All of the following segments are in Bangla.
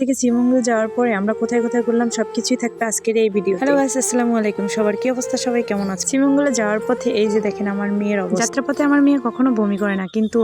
থেকে শ্রীমঙ্গল যাওয়ার পরে আমরা কোথায় কোথায় ঘুরলাম সবকিছুই থাকবে আজকের এই ভিডিও। হ্যালো গাইস, আসসালামু আলাইকুম। সবার কি অবস্থা? সবাই কেমন আছে? শ্রীমঙ্গলে যাওয়ার পথে এই যে দেখেন আমার মেয়ের অবস্থা। যাত্রাপথে আমার মেয়ে কখনো বমি করে না, কিন্তু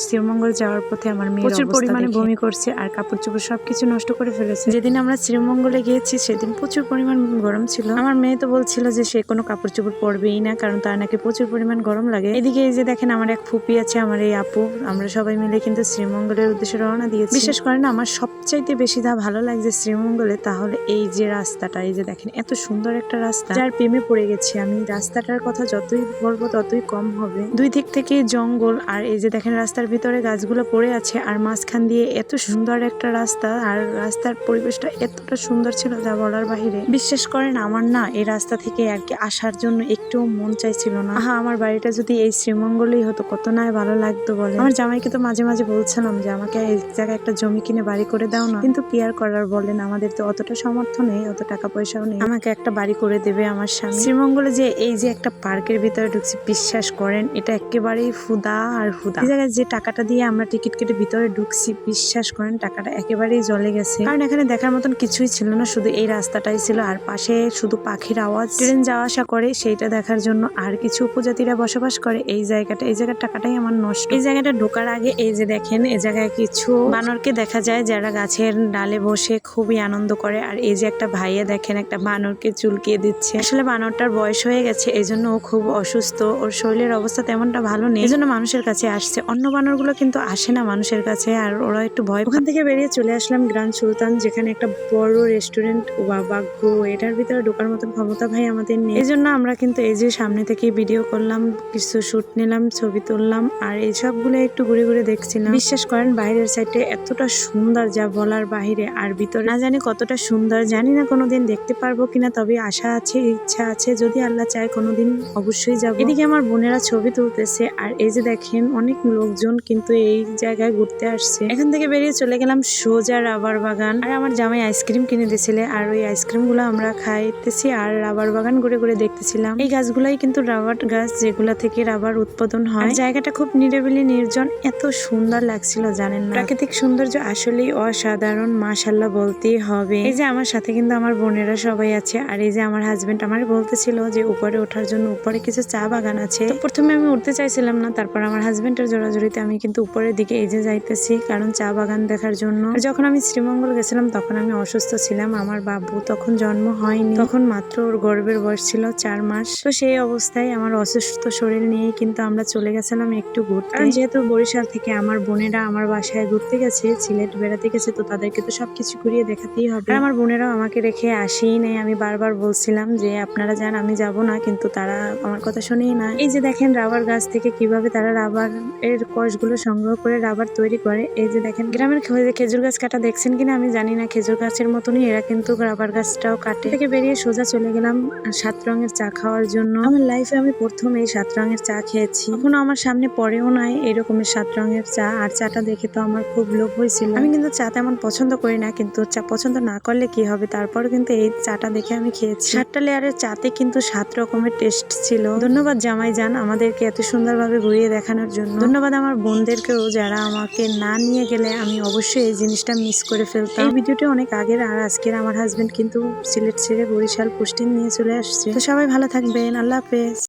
শ্রীমঙ্গল যাওয়ার পথে আমার মেয়ে প্রচুর পরিমাণে বমি করছে আর কাপড় চোপড় সবকিছু নষ্ট করে ফেলেছে। যেদিন আমরা শ্রীমঙ্গলে গিয়েছি সেদিন প্রচুর পরিমাণ গরম ছিল। আমার মেয়ে তো বলছিল যে সে কোনো কাপড় চোপড় পরবেই না, কারণ তার নাকি প্রচুর পরিমাণ গরম লাগে। এদিকে এই যে দেখেন আমার এক ফুপি আছে, আমার এই আপু, আমরা সবাই মিলে কিন্তু শ্রীমঙ্গলের উদ্দেশ্যে রওনা দিয়েছি। বিশেষ করে না আমার সবচাইতে বেশি যা ভালো লাগছে শ্রীমঙ্গলে তাহলে এই যে রাস্তাটা, এই যে দেখেন এত সুন্দর একটা রাস্তা, যার প্রেমে পড়ে গেছি আমি। রাস্তাটার কথা যতই বলবো ততই কম হবে। দুই দিক থেকে জঙ্গল, আর এই যে দেখেন রাস্তার ভিতরে গাছগুলো পড়ে আছে, আর মাঝখান দিয়ে এত সুন্দর একটা রাস্তা, আর রাস্তার পরিবেশটা এতটা সুন্দর ছিল যা বলার বাহিরে। বিশ্বাস করেন আমার না এই রাস্তা থেকে আর কি আসার জন্য একটুও মন চাইছিল না। আমার বাড়িটা যদি এই শ্রীমঙ্গলেই হতো কত না ভালো লাগতো বলে। আমার জামাইকে তো মাঝে মাঝে বলছিলাম যে আমাকে এই জায়গায় একটা জমি কিনে বাড়ি করে দাও না, কিন্তু কি আর করার বলেন, আমাদের তো অতটা সামর্থ্য নেই, অত টাকা পয়সাও নেই আমাকে একটা বাড়ি করে দেবে আমার স্বামী। শ্রীমঙ্গলে যে এই যে একটা পার্কের ভিতরে ঢুকছি, বিশ্বাস করেন এটা একেবারেই হুদা আর হুদা। এই জায়গায় যে টাকাটা দিয়ে আমরা টিকিট কেটে ভিতরে ঢুকছি, বিশ্বাস করেন টাকাটা একেবারেই জলে গেছে, কারণ এখানে দেখার মতন কিছুই ছিল না, শুধু এই রাস্তাটাই ছিল আর পাশে শুধু পাখির আওয়াজ, ট্রেন যাওয়া আসা করে সেইটা দেখার জন্য, আর কিছু উপজাতিরা বসবাস করে এই জায়গাটা। এই জায়গার টাকাটাই আমার নষ্ট। এই জায়গাটা ঢোকার আগে এই যে দেখেন এই জায়গায় কিছু বানরকে দেখা যায় যারা গাছের ডালে বসে খুবই আনন্দ করে, আর এই যে একটা ভাইয়া দেখেন একটা বানরকে চুলকিয়ে দিচ্ছে। আসলে বানরটার বয়স হয়ে গেছে, এই জন্য ও খুব অসুস্থ, ওর শরীরের অবস্থা তেমনটা ভালো নেই, এই জন্য মানুষের কাছে আসছে। অন্য বানরগুলো কিন্তু আসে না মানুষের কাছে, আর ওরা একটু ভয়। ওখান থেকে বেরিয়ে চলে আসলাম গ্র্যান্ড সুলতান, যেখানে একটা বড় রেস্টুরেন্ট। বাবা গো, এটার ভিতরে ঢোকার মতন ক্ষমতা ভাই আমাদের নেই, এই জন্য আমরা কিন্তু এই যে সামনে থেকে ভিডিও করলাম, কিছু শুট নিলাম, ছবি তুললাম, আর এই সবগুলো একটু ঘুরে ঘুরে দেখছিলাম। বিশ্বাস করেন বাইরের সাইডে এতটা সুন্দর যা বলার বাহিরে, আর ভিতরে না জানি কতটা সুন্দর, জানি না কোনোদিন দেখতে পারবো কিনা, তবে আশা আছে, ইচ্ছা আছে, যদি আল্লাহ চায় কোনোদিন অবশ্যই যাবো। এদিকে আমার বোনেরা ছবি তুলতেছে, আর এই যে দেখেন অনেক লোকজন কিন্তু এই জায়গায় ঘুরতে আসছে। এখান থেকে বেরিয়ে চলে গেলাম সোজা রাবার বাগান, আর আমার জামাই আইসক্রিম কিনে দিয়েছিলে, আর ওই আইসক্রিম গুলো আমরা খাইতেছি আর রাবার বাগান ঘুরে ঘুরে দেখতেছিলাম। এই গাছগুলাই কিন্তু রাবার গাছ, যেগুলা থেকে রাবার উৎপাদন হয়। জায়গাটা খুব নিরিবিলি নির্জন, এত সুন্দর লাগছিল জানেন না। প্রাকৃতিক সৌন্দর্য আসলেই অসাধারণ, মাশাআল্লাহ বলতেই হবে। এই যে আমার সাথে কিন্তু আমার বোনেরা সবাই আছে, আর এই যে আমার হাজবেন্ড আমার বলতেছিল যে উপরে ওঠার জন্য, উপরে কিছু চা বাগান আছে। তো প্রথমে আমি উঠতে চাইছিলাম না, তারপর আমার হাজবেন্ডের জোরাজোরিতে আমি কিন্তু উপরের দিকে এই যে যাইতেছি, কারণ চা বাগান দেখার জন্য। আর যখন আমি শ্রীমঙ্গল গেছিলাম তখন আমি অসুস্থ ছিলাম, আমার বাবু তখন জন্ম হয়নি, তখন মাত্র ওর গর্ভের বয়স ছিল 4 মাস। তো সেই অবস্থায় আমার অসুস্থ শরীর নিয়ে কিন্তু আমরা চলে গেছিলাম একটু ঘুরতে, কারণ যেহেতু বরিশাল থেকে আমার বোনেরা আমার বাসায় ঘুরতে গেছে, সিলেট বেড়াতে গেছে, তো তাদেরকে তো সবকিছু ঘুরিয়ে দেখাতেই হবে। আর আমার বোনেরাও আমাকে রেখে আসেই নাই, আমি বারবার বলছিলাম যে আপনারা যান, আমি যাব না, কিন্তু তারা আমার কথা শুনেই না। এই যে দেখেন রাবার গাছ থেকে কিভাবে তারা রাবার এর কষগুলো সংগ্রহ করে রাবার তৈরি করে। এই যে দেখেন গ্রামের খেজুর গাছ কাটা দেখছেন কিনা আমি জানি না, খেজুর গাছের মতনই এরা কিন্তু রাবার গাছটাও কাটে। থেকে বেরিয়ে সোজা চলে গেলাম 7 রঙের চা খাওয়ার জন্য। আমার লাইফে আমি প্রথম এই 7 রঙের চা খেয়েছি, কখনো আমার সামনে পড়েও নাই এরকমের 7 রঙের চা। আর চাটা দেখে তো আমার খুব লোভ হয়েছিল। আমি কিন্তু চা তেমন পছন্দ করি না, কিন্তু চা পছন্দ না করলে কি হবে, তারপর কিন্তু এই চাটা দেখে আমি খেয়েছি। 7টা লেয়ারের চাতে কিন্তু 7 রকমের টেস্ট ছিল। ধন্যবাদ জামাই জান আমাদেরকে এত সুন্দরভাবে ঘুরিয়ে দেখানোর জন্য। ধন্যবাদ আমার বোনদেরকেও, যারা আমাকে না নিয়ে গেলে আমি অবশ্যই এই জিনিসটা মিস করে ফেলতাম। এই ভিডিওটি অনেক আগের, আর আজকের আমার হাজবেন্ড কিন্তু সিলেট ছেড়ে বরিশাল পোস্টিং নিয়ে চলে আসছে। তো সবাই ভালো থাকবেন, আল্লাহ হাফেজ।